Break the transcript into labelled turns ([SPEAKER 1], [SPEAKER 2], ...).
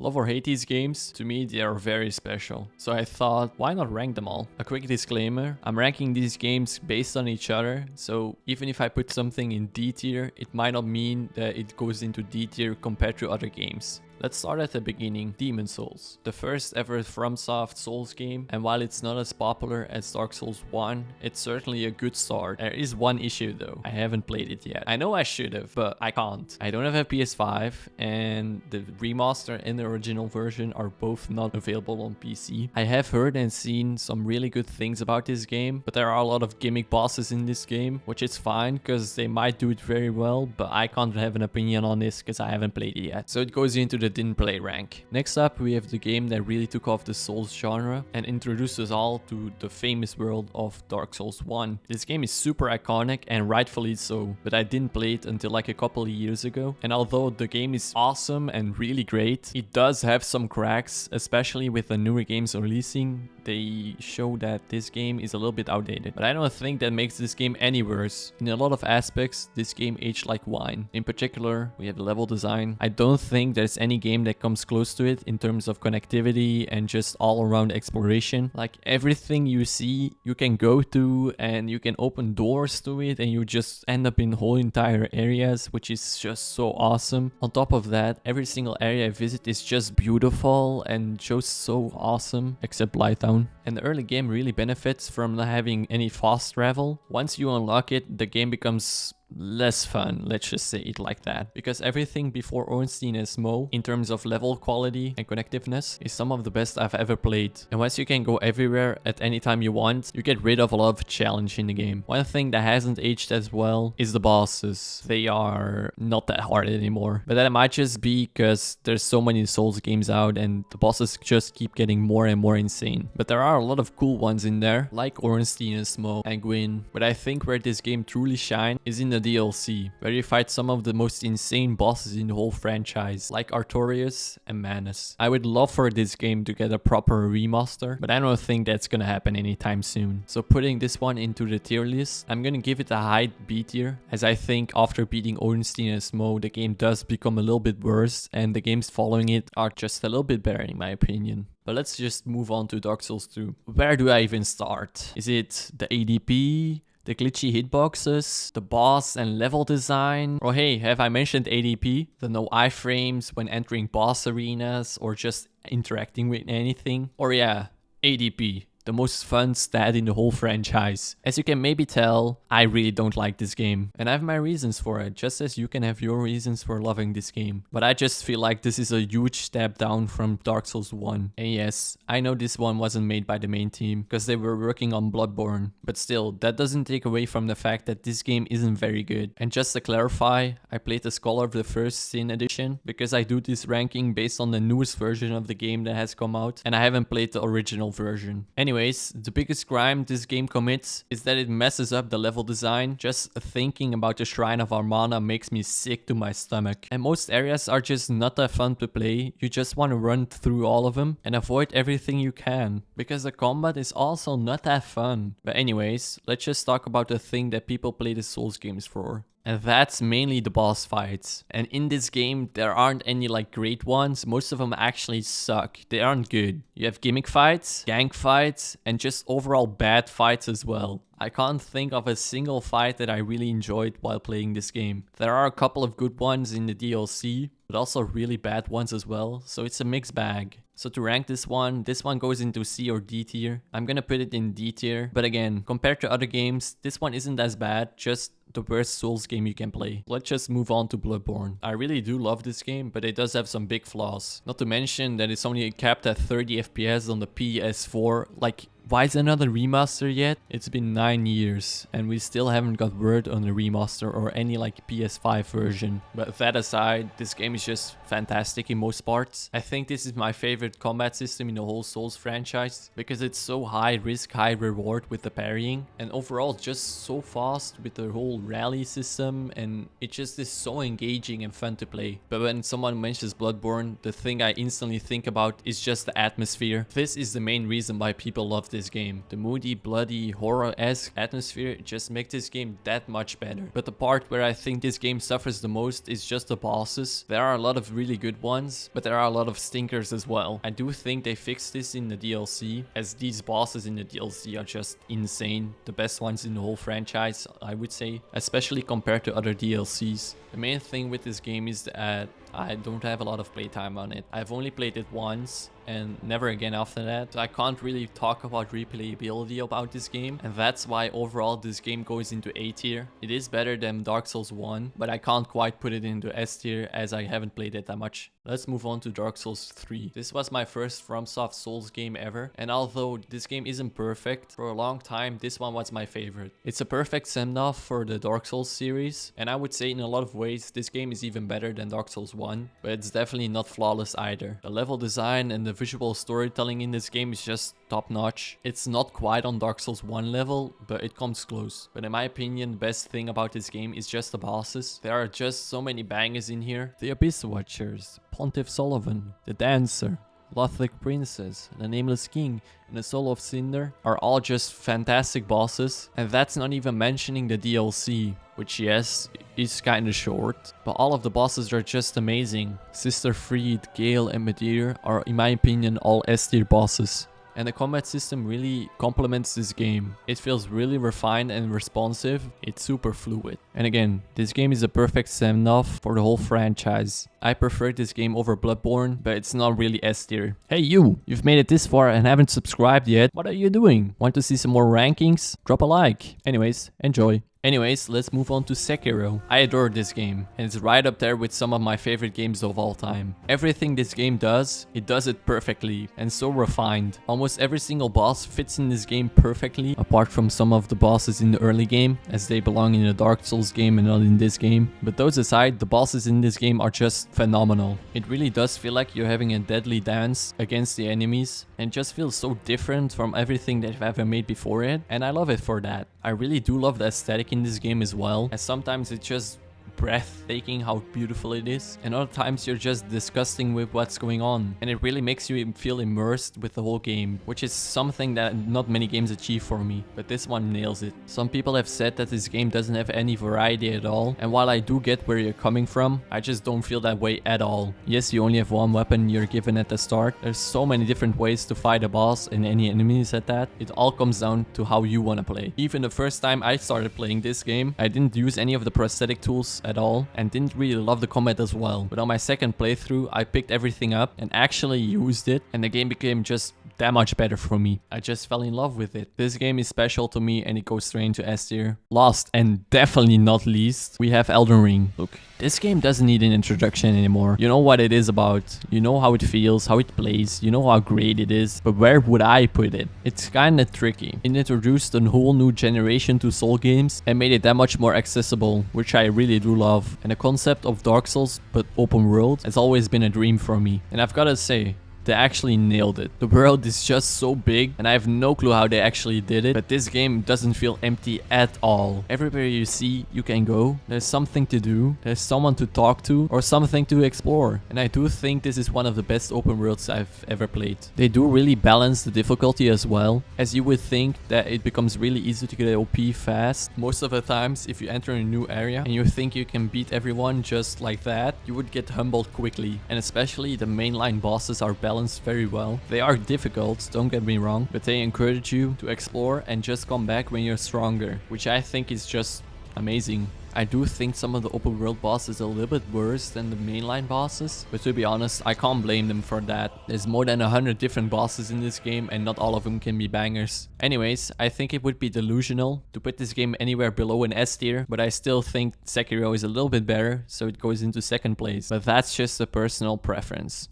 [SPEAKER 1] Love or hate these games, to me they are very special. So I thought, why not rank them all? A quick disclaimer, I'm ranking these games based on each other, so even if I put something in D tier, it might not mean that it goes into D tier compared to other games. Let's start at the beginning, Demon Souls. The first ever Fromsoft Souls game, and while it's not as popular as Dark Souls 1, it's certainly a good start. There is one issue though, I haven't played it yet. I know I should have, but I can't. I don't have a PS5, and the remaster and the original version are both not available on PC. I have heard and seen some really good things about this game, but there are a lot of gimmick bosses in this game, which is fine because they might do it very well, but I can't have an opinion on this because I haven't played it yet. So it goes into the didn't play rank. Next up, we have the game that really took off the Souls genre and introduced us all to the famous world of Dark Souls 1. This game is super iconic and rightfully so, but I didn't play it until like a couple of years ago. And although the game is awesome and really great, it does have some cracks, especially with the newer games releasing. They show that this game is a little bit outdated, but I don't think that makes this game any worse. In a lot of aspects, this game aged like wine. In particular, we have the level design. I don't think there's any game that comes close to it in terms of connectivity and just all around exploration. Like everything you see, you can go to and you can open doors to it and you just end up in whole entire areas, which is just so awesome. On top of that, every single area I visit is just beautiful and just so awesome, except Blighttown. And the early game really benefits from not having any fast travel. Once you unlock it, the game becomes less fun, let's just say it like that, because everything before Ornstein and Smo in terms of level quality and connectiveness is some of the best I've ever played. And once you can go everywhere at any time you want, you get rid of a lot of challenge in the game. One thing that hasn't aged as well is the bosses. They are not that hard anymore, but that might just be because there's so many Souls games out and the bosses just keep getting more and more insane. But there are a lot of cool ones in there, like Ornstein and Smo and Gwyn. But I think where this game truly shines is in the DLC, where you fight some of the most insane bosses in the whole franchise, like Artorias and Manus. I would love for this game to get a proper remaster, but I don't think that's gonna happen anytime soon. So putting this one into the tier list, I'm gonna give it a high B tier, as I think after beating Ornstein and Smo, the game does become a little bit worse, and the games following it are just a little bit better in my opinion. But let's just move on to Dark Souls 2. Where do I even start? Is it the ADP? The glitchy hitboxes, the boss and level design? Or hey, have I mentioned ADP? The no iframes when entering boss arenas or just interacting with anything? Or yeah, ADP. The most fun stat in the whole franchise. As you can maybe tell, I really don't like this game. And I have my reasons for it, just as you can have your reasons for loving this game. But I just feel like this is a huge step down from Dark Souls 1. And yes, I know this one wasn't made by the main team, because they were working on Bloodborne. But still, that doesn't take away from the fact that this game isn't very good. And just to clarify, I played the Scholar of the First Sin edition, because I do this ranking based on the newest version of the game that has come out. And I haven't played the original version. Anyways, the biggest crime this game commits is that it messes up the level design. Just thinking about the Shrine of Armana makes me sick to my stomach. And most areas are just not that fun to play. You just want to run through all of them and avoid everything you can, because the combat is also not that fun. But anyways, let's just talk about the thing that people play the Souls games for. And that's mainly the boss fights. And in this game, there aren't any like great ones. Most of them actually suck. They aren't good. You have gimmick fights, gank fights, and just overall bad fights as well. I can't think of a single fight that I really enjoyed while playing this game. There are a couple of good ones in the DLC, but also really bad ones as well. So it's a mixed bag. So to rank this one goes into C or D tier. I'm gonna put it in D tier. But again, compared to other games, this one isn't as bad, just the worst Souls game you can play. Let's just move on to Bloodborne. I really do love this game, but it does have some big flaws. Not to mention that it's only capped at 30 FPS on the PS4. Like, why is another remaster yet? It's been 9 years and we still haven't got word on the remaster or any like PS5 version. But that aside, this game is just fantastic in most parts. I think this is my favorite combat system in the whole Souls franchise, because it's so high risk, high reward with the parrying, and overall just so fast with the whole rally system, and it just is so engaging and fun to play. But when someone mentions Bloodborne, the thing I instantly think about is just the atmosphere. This is the main reason why people love this game. The moody, bloody, horror-esque atmosphere just makes this game that much better. But the part where I think this game suffers the most is just the bosses. There are a lot of really good ones, but there are a lot of stinkers as well. I do think they fixed this in the DLC, as these bosses in the DLC are just insane. The best ones in the whole franchise, I would say, especially compared to other DLCs. The main thing with this game is that I don't have a lot of playtime on it. I've only played it once and never again after that. So I can't really talk about replayability about this game, and that's why overall this game goes into A tier. It is better than Dark Souls 1, but I can't quite put it into S tier as I haven't played it that much. Let's move on to Dark Souls 3. This was my first Fromsoft Souls game ever, and although this game isn't perfect, for a long time this one was my favorite. It's a perfect send-off for the Dark Souls series, and I would say in a lot of ways this game is even better than Dark Souls 1, but it's definitely not flawless either. The level design and the visual storytelling in this game is just top notch. It's not quite on Dark Souls 1 level, but it comes close. But in my opinion, the best thing about this game is just the bosses. There are just so many bangers in here. The Abyss Watchers, Pontiff Sullivan, the Dancer, Lothric Princess, the Nameless King, and the Soul of Cinder are all just fantastic bosses. And that's not even mentioning the DLC, which yes, is kinda short, but all of the bosses are just amazing. Sister Fried, Gale, and Medir are, in my opinion, all S tier bosses. And the combat system really complements this game. It feels really refined and responsive. It's super fluid. And again, this game is a perfect send-off for the whole franchise. I prefer this game over Bloodborne, but it's not really S tier. Hey you! You've made it this far and haven't subscribed yet. What are you doing? Want to see some more rankings? Drop a like. Anyways, enjoy. Anyways, let's move on to Sekiro. I adore this game, and it's right up there with some of my favorite games of all time. Everything this game does, it does it perfectly, and so refined. Almost every single boss fits in this game perfectly, apart from some of the bosses in the early game, as they belong in the Dark Souls game and not in this game. But those aside, the bosses in this game are just phenomenal. It really does feel like you're having a deadly dance against the enemies, and just feels so different from everything that I've ever made before it, and I love it for that. I really do love the aesthetic in this game as well, as sometimes it's just breathtaking how beautiful it is, and other times you're just disgusting with what's going on, and it really makes you feel immersed with the whole game, which is something that not many games achieve for me, but this one nails it. Some people have said that this game doesn't have any variety at all, and while I do get where you're coming from, I just don't feel that way at all. Yes, you only have one weapon you're given at the start. There's so many different ways to fight a boss and any enemies at that. It all comes down to how you want to play. Even the first time I started playing this game, I didn't use any of the prosthetic tools at all, and didn't really love the combat as well. But on my second playthrough, I picked everything up and actually used it, and the game became just that much better for me. I just fell in love with it. This game is special to me, and it goes straight into S tier. Last and definitely not least, we have Elden Ring. Look, this game doesn't need an introduction anymore. You know what it is about. You know how it feels, how it plays. You know how great it is. But where would I put it? It's kinda tricky. It introduced a whole new generation to Soul games and made it that much more accessible, which I really do love. And the concept of Dark Souls but open world has always been a dream for me. And I've gotta say, they actually nailed it. The world is just so big, and I have no clue how they actually did it, but this game doesn't feel empty at all. Everywhere you see, you can go. There's something to do. There's someone to talk to, or something to explore. And I do think this is one of the best open worlds I've ever played. They do really balance the difficulty as well, as you would think that it becomes really easy to get OP fast. Most of the times, if you enter a new area and you think you can beat everyone just like that, you would get humbled quickly. And especially the mainline bosses are balanced very well. They are difficult, don't get me wrong, but they encourage you to explore and just come back when you're stronger, which I think is just amazing. I do think some of the open world bosses are a little bit worse than the mainline bosses, but to be honest, I can't blame them for that. There's more than 100 different bosses in this game, and not all of them can be bangers. Anyways, I think it would be delusional to put this game anywhere below an S tier, but I still think Sekiro is a little bit better, so it goes into second place. But that's just a personal preference.